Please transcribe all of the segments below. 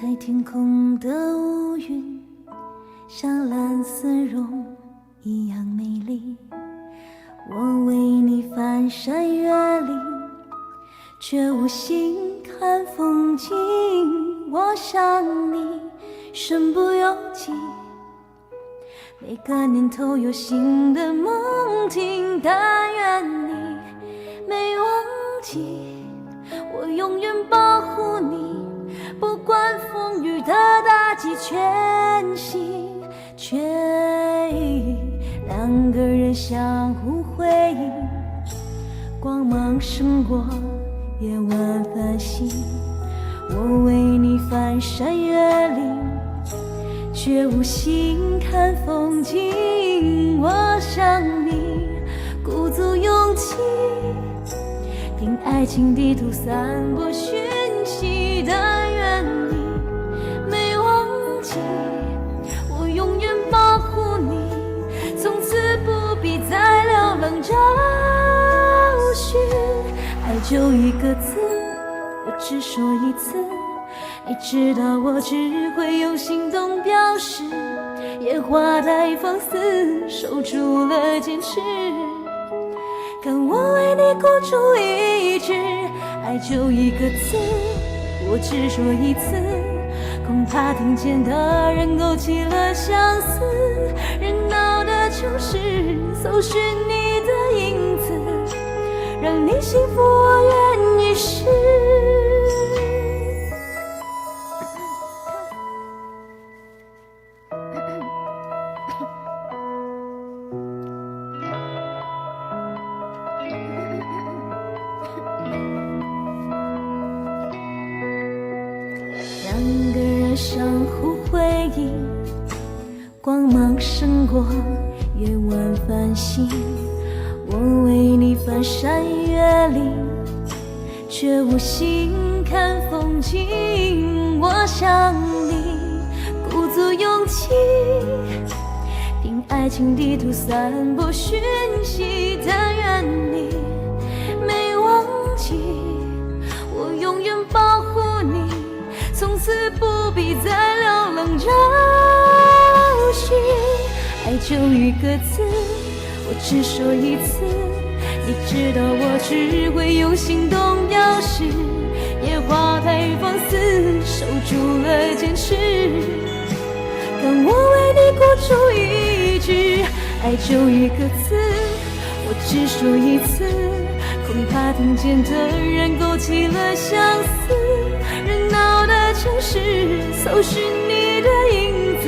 开天空的乌云，像蓝丝绒一样美丽。我为你翻山越岭，却无心看风景。我想你身不由己，每个年头有新的梦境。但愿你没忘记，我永远保护你，不管风雨的打击，全心全意，两个人相互辉映，光芒胜过夜晚繁星。我为你翻山越岭，却无心看风景。我想你鼓足勇气，凭爱情地图散播讯息。但愿你没忘记，我永远保护你，从此不必再流浪找寻。爱就一个字，我只说一次，你知道我只会用行动表示。野花太放肆，守住了坚持，看我为你孤注一掷。爱就一个字，我只说一次，恐怕听见的人勾起了相思。热闹的城市，搜寻你的影子，让你幸福我愿一世。两个人相互辉映，光芒胜过夜晚繁星。我为你翻山越岭，却无心看风景。我想你鼓足勇气，凭爱情地图散播讯息。但愿你没忘记，我永远保护你，从此不必再流浪找寻。爱就一个字，我只说一次，你知道我只会用行动表示。野花太放肆，守住了坚持，看我为你孤注一掷。爱就一个字，我只说一次，恐怕听见的人勾起了相思。热闹的城市，搜寻你的影子，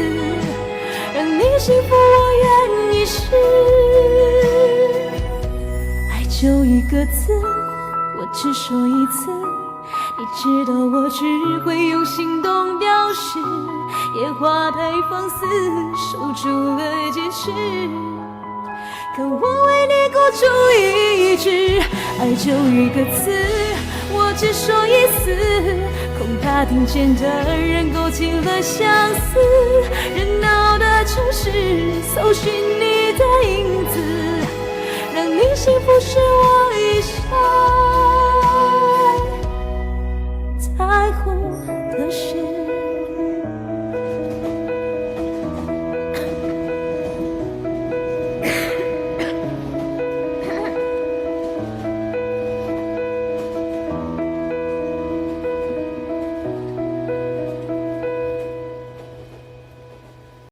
让你幸福我愿一世。爱就一个字，我只说一次，你知道我只会用行动表示。野花太放肆，守住了坚持，可我为你孤注一掷。爱就一个字，我只说一次，恐怕听见的人勾起了相思。热闹的城市，搜寻你的影子，让你幸福是我一生。